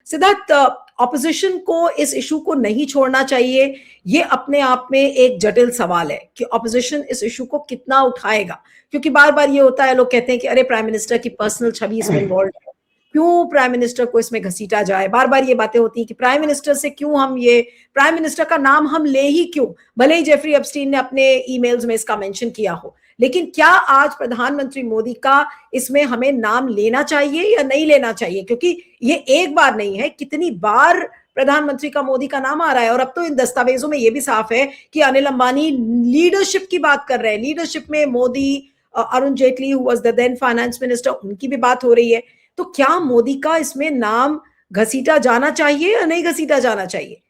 Siddharth, opposition को इस issue को नहीं छोड़ना चाहिए। ये अपने आप में एक जटिल सवाल है कि ऑपोजिशन इस इशू को कितना उठाएगा, क्योंकि बार बार ये होता है, लोग कहते हैं कि अरे प्राइम मिनिस्टर की पर्सनल छवि इसमें इन्वॉल्व है, क्यों प्राइम मिनिस्टर को इसमें घसीटा जाए। बार बार ये बातें होती हैं कि प्राइम मिनिस्टर से क्यों हम ये प्राइम मिनिस्टर का नाम हम ले ही क्यों, भले ही जेफरी एप्स्टीन ने अपने ईमेल्स में इसका मेंशन किया हो। लेकिन क्या आज प्रधानमंत्री मोदी का इसमें हमें नाम लेना चाहिए या नहीं लेना चाहिए, क्योंकि ये एक बार नहीं है, कितनी बार प्रधानमंत्री का मोदी का नाम आ रहा है। और अब तो इन दस्तावेजों में ये भी साफ है कि अनिल अंबानी लीडरशिप की बात कर रहे हैं। लीडरशिप में Modi, Arun Jaitley who was the then finance minister, उनकी भी बात हो रही है। तो क्या मोदी का इसमें नाम घसीटा जाना चाहिए या नहीं घसीटा जाना चाहिए?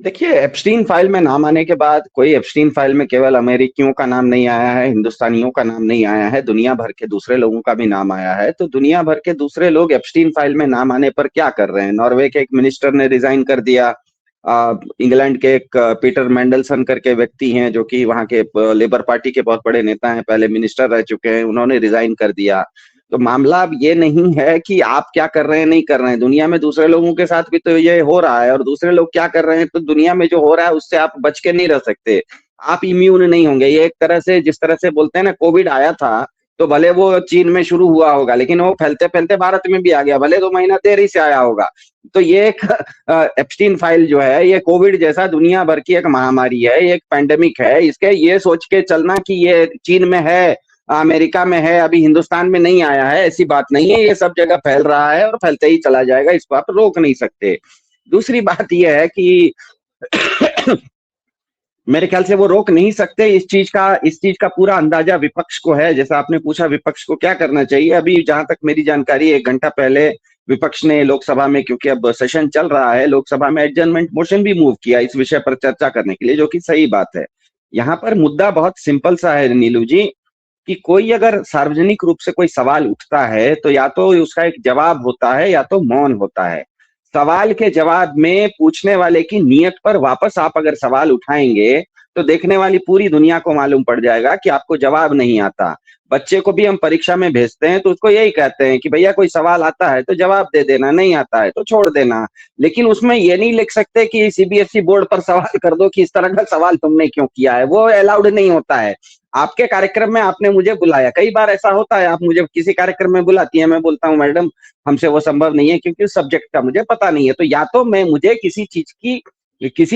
देखिए, एप्स्टीन फाइल में नाम आने के बाद कोई एप्स्टीन फाइल में केवल अमेरिकियों का नाम नहीं आया है, हिंदुस्तानियों का नाम नहीं आया है, दुनिया भर के दूसरे लोगों का भी नाम आया है। तो दुनिया भर के दूसरे लोग एप्स्टीन फाइल में नाम आने पर क्या कर रहे हैं? नॉर्वे के एक मिनिस्टर ने रिजाइन कर दिया। इंग्लैंड के एक पीटर मेंडलसन करके व्यक्ति हैं जो कि वहां के लेबर पार्टी के बहुत बड़े नेता हैं, पहले मिनिस्टर रह चुके हैं, उन्होंने रिजाइन कर दिया। तो मामला अब ये नहीं है कि आप क्या कर रहे हैं नहीं कर रहे हैं, दुनिया में दूसरे लोगों के साथ भी तो ये हो रहा है, और दूसरे लोग क्या कर रहे हैं तो दुनिया में जो हो रहा है उससे आप बच के नहीं रह सकते, आप इम्यून नहीं होंगे। ये एक तरह से, जिस तरह से बोलते हैं ना, कोविड आया था तो भले वो चीन में शुरू हुआ होगा लेकिन वो फैलते फैलते भारत में भी आ गया, भले 2 महीना देरी से आया होगा। तो ये एक एप्स्टीन फाइल जो है ये कोविड जैसा दुनिया भर की एक महामारी है, एक पैंडेमिक है। इसके ये सोच के चलना कि ये चीन में है, अमेरिका में है, अभी हिंदुस्तान में नहीं आया है, ऐसी बात नहीं है। ये सब जगह फैल रहा है और फैलते ही चला जाएगा, इसको आप रोक नहीं सकते। दूसरी बात यह है कि मेरे ख्याल से वो रोक नहीं सकते। इस चीज का पूरा अंदाजा विपक्ष को है। जैसा आपने पूछा विपक्ष को क्या करना चाहिए, अभी जहां तक मेरी जानकारी 1 घंटा पहले विपक्ष ने लोकसभा में, क्योंकि अब सेशन चल रहा है, लोकसभा में एडजर्नमेंट मोशन भी मूव किया इस विषय पर चर्चा करने के लिए, जो कि सही बात है। यहाँ पर मुद्दा बहुत सिंपल सा है नीलू जी, कि कोई अगर सार्वजनिक रूप से कोई सवाल उठता है तो या तो उसका एक जवाब होता है या तो मौन होता है। सवाल के जवाब में पूछने वाले की नीयत पर वापस आप अगर सवाल उठाएंगे तो देखने वाली पूरी दुनिया को मालूम पड़ जाएगा कि आपको जवाब नहीं आता। बच्चे को भी हम परीक्षा में भेजते हैं तो उसको यही कहते हैं कि भैया कोई सवाल आता है तो जवाब दे देना, नहीं आता है तो छोड़ देना। लेकिन उसमें ये नहीं लिख सकते कि सीबीएसई बोर्ड पर सवाल कर दो कि इस तरह का सवाल तुमने क्यों किया है, वो अलाउड नहीं होता है। आपके कार्यक्रम में आपने मुझे बुलाया, कई बार ऐसा होता है, आप मुझे किसी कार्यक्रम में बुलाती हैं, मैं बोलता हूँ मैडम हमसे वो संभव नहीं है क्योंकि उस सब्जेक्ट का मुझे पता नहीं है। तो या तो मैं मुझे किसी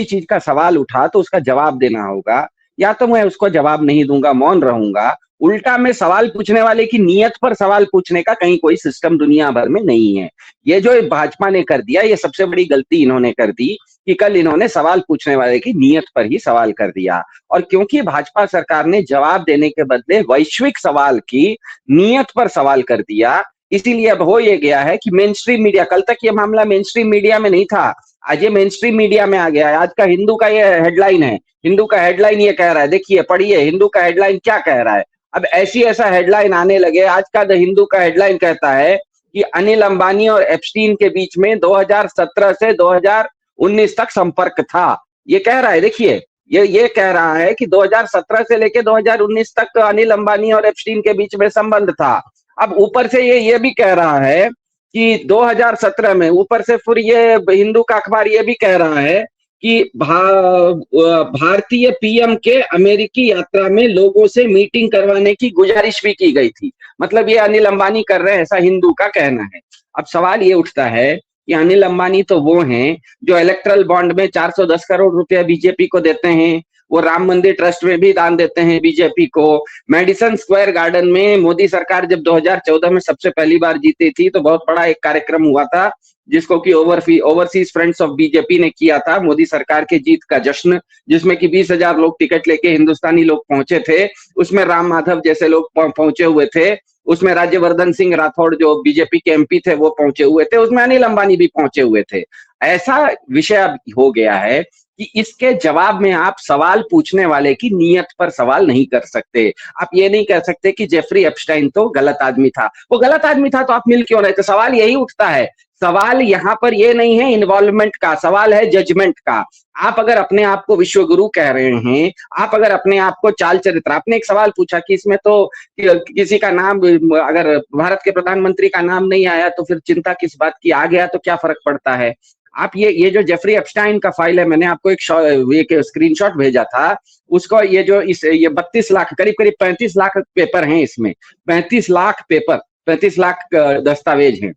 चीज का सवाल उठा तो उसका जवाब देना होगा, या तो मैं उसको जवाब नहीं दूंगा, मौन रहूंगा। उल्टा में सवाल पूछने वाले की नीयत पर सवाल पूछने का कहीं कोई सिस्टम दुनिया भर में नहीं है। ये जो भाजपा ने कर दिया, ये सबसे बड़ी गलती इन्होंने कर दी कि कल इन्होंने सवाल पूछने वाले की नीयत पर ही सवाल कर दिया। और क्योंकि भाजपा सरकार ने जवाब देने के बदले वैश्विक सवाल की नीयत पर सवाल कर दिया, इसीलिए अब हो ये गया है कि मेन स्ट्रीम मीडिया, कल तक ये मामला मेन स्ट्रीम मीडिया में नहीं था, आज ये मेन स्ट्रीम मीडिया में आ गया है। आज का हिंदू का ये हेडलाइन है, हिंदू का हेडलाइन ये कह रहा है, देखिए पढ़िए हिंदू का हेडलाइन क्या कह रहा है। अब ऐसा हेडलाइन आने लगे। आज का द हिंदू का हेडलाइन कहता है कि अनिल अंबानी और एप्स्टीन के बीच में 2017 से 2019 तक संपर्क था। ये कह रहा है, देखिए ये कह रहा है कि 2017 से लेके 2019 तक अनिल अंबानी और एप्स्टीन के बीच में संबंध था। अब ऊपर से ये भी कह रहा है कि 2017 में, ऊपर से फिर ये हिंदू का अखबार ये भी कह रहा है कि भारतीय पीएम के अमेरिकी यात्रा में लोगों से मीटिंग करवाने की गुजारिश भी की गई थी। मतलब ये अनिल अंबानी कर रहे हैं, ऐसा हिंदू का कहना है। अब सवाल ये उठता है कि अनिल अंबानी तो वो हैं जो इलेक्ट्रल बॉन्ड में 410 करोड़ रुपया बीजेपी को देते हैं, वो राम मंदिर ट्रस्ट में भी दान देते हैं बीजेपी को। मेडिसन स्क्वायर गार्डन में मोदी सरकार जब 2014 में सबसे पहली बार जीती थी तो बहुत बड़ा एक कार्यक्रम हुआ था जिसको कि ओवरसीज फ्रेंड्स ऑफ बीजेपी ने किया था, मोदी सरकार के जीत का जश्न, जिसमें कि 20,000 लोग टिकट लेके हिंदुस्तानी लोग पहुंचे थे। उसमें राम माधव जैसे लोग पहुंचे हुए थे, उसमें राज्यवर्धन सिंह राठौड़ जो बीजेपी के एमपी थे वो पहुंचे हुए थे, उसमें अनिल अंबानी भी पहुंचे हुए थे। ऐसा विषय अब हो गया है कि इसके जवाब में आप सवाल पूछने वाले की नीयत पर सवाल नहीं कर सकते। आप ये नहीं कह सकते कि जेफरी एप्स्टाइन तो गलत आदमी था, वो गलत आदमी था तो आप मिल क्यों रहे थे। सवाल यही उठता है सवाल यहाँ पर ये नहीं है इन्वॉल्वमेंट का, सवाल है जजमेंट का। आप अगर अपने आप को विश्वगुरु कह रहे हैं, आप अगर अपने आप को चाल चरित्र, आपने एक सवाल पूछा कि इसमें तो किसी का नाम, अगर भारत के प्रधानमंत्री का नाम नहीं आया तो फिर चिंता किस बात की, आ गया तो क्या फर्क पड़ता है। आप ये जो जेफरी एप्स्टाइन का फाइल है, मैंने आपको एक स्क्रीनशॉट भेजा था, उसको ये जो ये 32 लाख, करीब करीब 35 लाख पेपर हैं इसमें, 35 लाख पेपर, 35 लाख दस्तावेज हैं।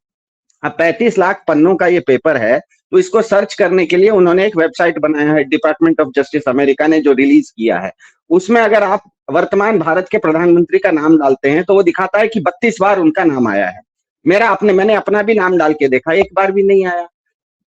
अब 35 लाख पन्नों का ये पेपर है, तो इसको सर्च करने के लिए उन्होंने एक वेबसाइट बनाया है, डिपार्टमेंट ऑफ जस्टिस अमेरिका ने जो रिलीज किया है। उसमें अगर आप वर्तमान भारत के प्रधानमंत्री का नाम डालते हैं तो वो दिखाता है कि 32 बार उनका नाम आया है। मैंने अपना भी नाम डाल के देखा, एक बार भी नहीं आया।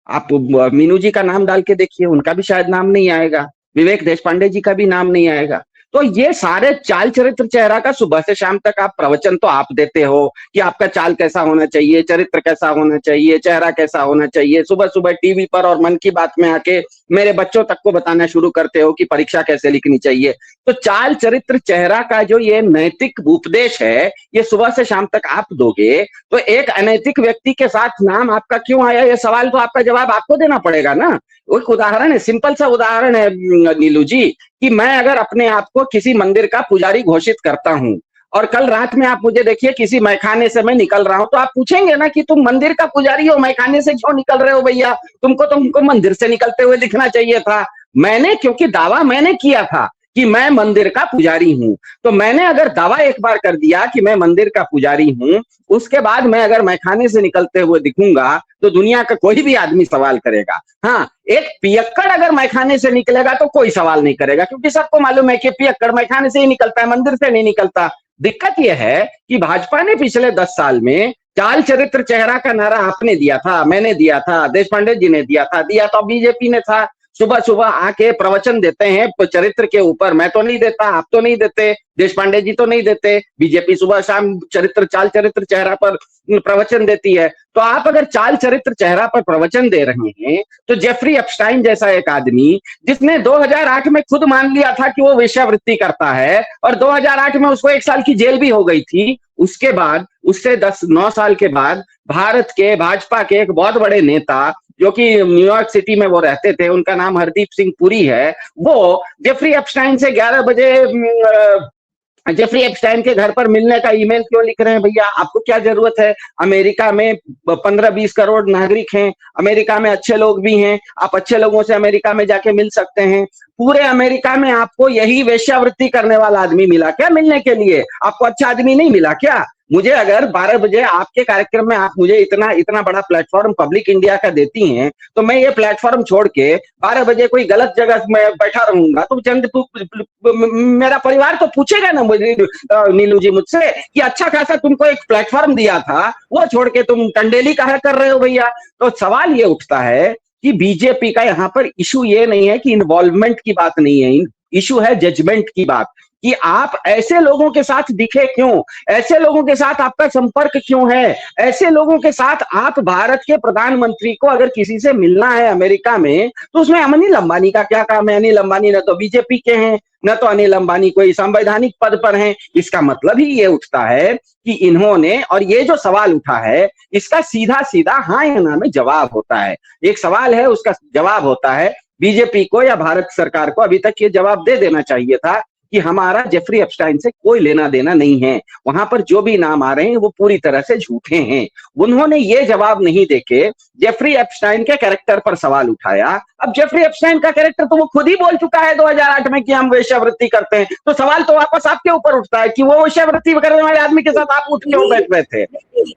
आप मीनू जी का नाम डाल के देखिए, उनका भी शायद नाम नहीं आएगा। विवेक देशपांडे जी का भी नाम नहीं आएगा। तो ये सारे चाल चरित्र चेहरा का सुबह से शाम तक आप प्रवचन तो आप देते हो कि आपका चाल कैसा होना चाहिए, चरित्र कैसा होना चाहिए, चेहरा कैसा होना चाहिए। सुबह सुबह टीवी पर और मन की बात में आके मेरे बच्चों तक को बताना शुरू करते हो कि परीक्षा कैसे लिखनी चाहिए। तो चाल चरित्र चेहरा का जो ये नैतिक उपदेश है, ये सुबह से शाम तक आप दोगे तो एक अनैतिक व्यक्ति के साथ नाम आपका क्यों आया, ये सवाल तो आपका जवाब आपको देना पड़ेगा ना। एक उदाहरण है, सिंपल सा उदाहरण है नीलू जी, कि मैं अगर अपने आप को किसी मंदिर का पुजारी घोषित करता हूं और कल रात में आप मुझे देखिए किसी मैखाने से मैं निकल रहा हूं, तो आप पूछेंगे ना कि तुम मंदिर का पुजारी हो, मैखाने से क्यों निकल रहे हो भैया, तुमको मंदिर से निकलते हुए दिखना चाहिए था। क्योंकि दावा मैंने किया था कि मैं मंदिर का पुजारी हूं, तो मैंने अगर दावा एक बार कर दिया कि मैं मंदिर का पुजारी हूं, उसके बाद मैं अगर मैखाने से निकलते हुए दिखूंगा तो दुनिया का कोई भी आदमी सवाल करेगा। हाँ, एक पियक्कड़ अगर मैखाने से निकलेगा तो कोई सवाल नहीं करेगा, क्योंकि सबको मालूम है कि पियक्कड़ मैखाने से ही निकलता है, मंदिर से नहीं निकलता। दिक्कत यह है कि भाजपा ने पिछले 10 साल में चाल चरित्र चेहरा का नारा आपने दिया था, मैंने दिया था, देशपांडे जी ने दिया था बीजेपी ने था। सुबह सुबह आके प्रवचन देते हैं चरित्र के ऊपर, मैं तो नहीं देता, आप तो नहीं देते, देशपांडे जी तो नहीं देते, बीजेपी सुबह शाम चाल चरित्र चेहरा पर प्रवचन देती है। तो आप अगर चाल चरित्र चेहरा पर प्रवचन दे रहे हैं तो जेफरी एप्स्टाइन जैसा एक आदमी, जिसने 2008 में खुद मान लिया था कि वो वेश्यावृत्ति करता है और 2008 में उसको 1 साल की जेल भी हो गई थी, उसके बाद उससे 9 साल के बाद भारत के भाजपा के एक बहुत बड़े नेता जो कि न्यूयॉर्क सिटी में वो रहते थे, उनका नाम हरदीप सिंह पुरी है, वो जेफरी एप्स्टाइन से 11 बजे जेफरी एप्स्टाइन के घर पर मिलने का ईमेल क्यों लिख रहे हैं भैया? आपको क्या जरूरत है? अमेरिका में 15-20 करोड़ नागरिक हैं, अमेरिका में अच्छे लोग भी हैं, आप अच्छे लोगों से अमेरिका में जाके मिल सकते हैं। पूरे अमेरिका में आपको यही वेश्यावृत्ति करने वाला आदमी मिला क्या मिलने के लिए? आपको अच्छा आदमी नहीं मिला क्या? मुझे अगर 12 बजे आपके कार्यक्रम में आप मुझे इतना बड़ा प्लेटफॉर्म पब्लिक इंडिया का देती हैं, तो मैं ये प्लेटफॉर्म छोड़ के 12 बजे कोई गलत जगह में बैठा रहूंगा तो मेरा परिवार तो पूछेगा ना मुझे, नीलू जी, मुझसे कि अच्छा खासा तुमको एक प्लेटफॉर्म दिया था, वो छोड़ के तुम टंडेली काहे कर रहे हो भैया? तो सवाल ये उठता है कि बीजेपी का यहाँ पर इशू ये नहीं है कि इन्वॉल्वमेंट की बात नहीं है, इशू है जजमेंट की बात, कि आप ऐसे लोगों के साथ दिखे क्यों, ऐसे लोगों के साथ आपका संपर्क क्यों है, ऐसे लोगों के साथ आप भारत के प्रधानमंत्री को अगर किसी से मिलना है अमेरिका में तो उसमें अनिल अंबानी का क्या काम है? अनिल अंबानी न तो बीजेपी के हैं, न तो अनिल अंबानी कोई संवैधानिक पद पर हैं। इसका मतलब ही ये उठता है कि इन्होंने, और ये जो सवाल उठा है इसका सीधा सीधा हाँ या ना में जवाब होता है। एक सवाल है, उसका जवाब होता है, बीजेपी को या भारत सरकार को अभी तक ये जवाब दे देना चाहिए था कि हमारा जेफरी एप्स्टाइन से कोई लेना देना नहीं है, वहां पर जो भी नाम आ रहे हैं वो पूरी तरह से झूठे हैं। उन्होंने ये जवाब नहीं देके जेफरी एप्स्टाइन के कैरेक्टर पर सवाल उठाया। अब जेफरी एप्स्टाइन का कैरेक्टर तो वो खुद ही बोल चुका है 2008 में कि हम वेश्यावृत्ति करते हैं, तो सवाल तो वापस आपके ऊपर उठता है कि वो वेश्यावृत्ति करने वाले आदमी के साथ आप उठ क्यों बैठ रहे थे?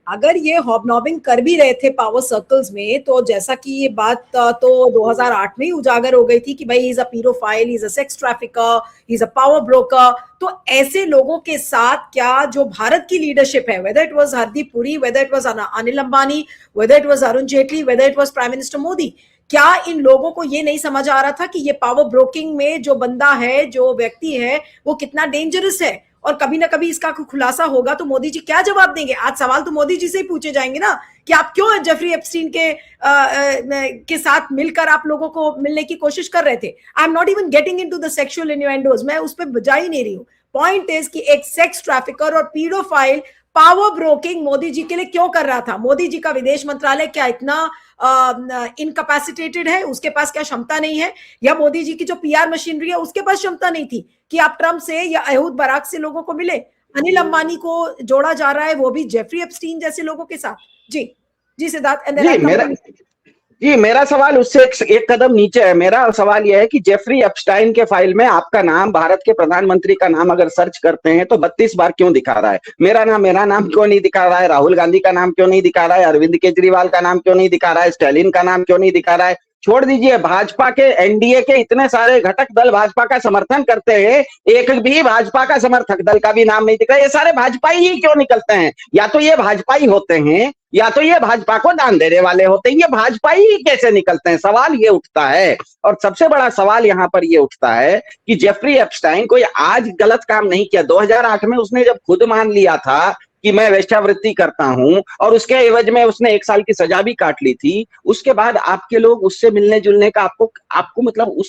अगर ये हॉबनॉबिंग कर भी रहे थे पावर सर्कल्स में, तो जैसा कि ये बात तो 2008 में ही उजागर हो गई थी कि भाई he is a paedophile, he is a sex trafficker, he is a power broker. तो ऐसे लोगों के साथ क्या जो भारत की लीडरशिप है, whether it was Hardeep Puri, whether it was Anil Ambani, whether it was Arun Jaitley, whether it was prime minister Modi, क्या इन लोगों को ये नहीं समझ आ रहा था कि ये पावर ब्रोकिंग में जो बंदा है, जो व्यक्ति है, वो कितना डेंजरस है? और कभी ना कभी इसका खुलासा होगा तो मोदी जी क्या जवाब देंगे? आज सवाल तो मोदी जी से ही पूछे जाएंगे ना कि आप क्यों जेफरी एप्स्टीन के साथ मिलकर आप लोगों को मिलने की कोशिश कर रहे थे। I am not even getting into the sexual innuendos, मैं उस पर बजा ही नहीं रही हूँ। पॉइंट इज कि एक सेक्स ट्रैफिकर और paedophile power broking Modi ji के लिए क्यों कर रहा था? मोदी जी का विदेश मंत्रालय क्या इतना इनकैपेसिटेटेड है? उसके पास क्या क्षमता नहीं है? या मोदी जी की जो पीआर मशीनरी है उसके पास क्षमता नहीं थी कि आप ट्रंप से या अहूद बराक से लोगों को मिले? अनिल अंबानी को जोड़ा जा रहा है, वो भी जेफरी एप्स्टीन जैसे लोगों के साथ। जी जी सिद्धार्थ, जी मेरा सवाल उससे एक कदम नीचे है। मेरा सवाल यह है कि जेफरी एप्स्टाइन के फाइल में आपका नाम, भारत के प्रधानमंत्री का नाम अगर सर्च करते हैं तो 32 बार क्यों दिखा रहा है? मेरा नाम क्यों नहीं दिखा रहा है? राहुल गांधी का नाम क्यों नहीं दिखा रहा है? अरविंद केजरीवाल का नाम क्यों नहीं दिखा रहा है? स्टालिन का नाम क्यों नहीं दिखा रहा है? छोड़ दीजिए, भाजपा के एनडीए के इतने सारे घटक दल भाजपा का समर्थन करते हैं, एक भी भाजपा का समर्थक दल का भी नाम नहीं दिख रहा। ये सारे भाजपाई ही क्यों निकलते हैं? या तो ये भाजपाई होते हैं या तो ये भाजपा को दान देने वाले होते हैं। ये भाजपाई ही कैसे निकलते हैं? सवाल ये उठता है। और सबसे बड़ा सवाल यहाँ पर ये उठता है कि जेफरी एप्स्टाइन कोई आज गलत काम नहीं किया। 2008 में उसने जब खुद मान लिया था कि मैं वेश्यावृत्ति करता हूं और उसके एवज में उसने 1 साल की सजा भी काट ली थी, उसके बाद आपके लोग उससे मिलने जुलने का आपको मतलब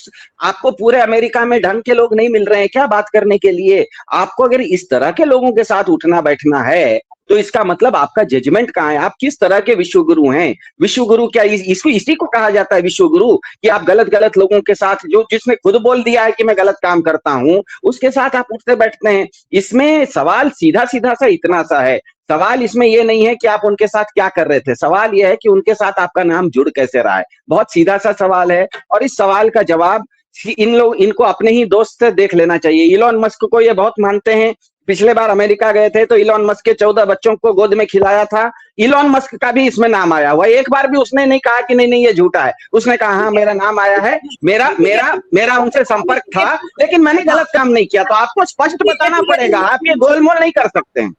आपको पूरे अमेरिका में ढंग के लोग नहीं मिल रहे हैं क्या बात करने के लिए? आपको अगर इस तरह के लोगों के साथ उठना बैठना है तो इसका मतलब आपका जजमेंट कहाँ है? आप किस तरह के विश्वगुरु हैं? विश्वगुरु क्या इसी को कहा जाता है विश्वगुरु? कि आप गलत लोगों के साथ, जिसने खुद बोल दिया है कि मैं गलत काम करता हूं, उसके साथ आप उठते बैठते हैं। इसमें सवाल सीधा सा इतना सा है। सवाल इसमें यह नहीं है कि आप उनके साथ क्या कर रहे थे, सवाल यह है कि उनके साथ आपका नाम जुड़ कैसे रहा है। बहुत सीधा सा सवाल है और इस सवाल का जवाब इनको अपने ही दोस्त से देख लेना चाहिए। इलॉन मस्क को ये बहुत मानते हैं। पिछले बार अमेरिका गए थे तो इलॉन मस्क के 14 बच्चों को गोद में खिलाया था। इलॉन मस्क का भी इसमें नाम आया हुआ। एक बार भी उसने नहीं कहा कि नहीं ये झूठा है। उसने कहा हाँ मेरा नाम आया है, मेरा उनसे संपर्क था, लेकिन मैंने गलत काम नहीं किया। तो आपको स्पष्ट बताना पड़ेगा, आप ये गोलमोल नहीं कर सकते हैं।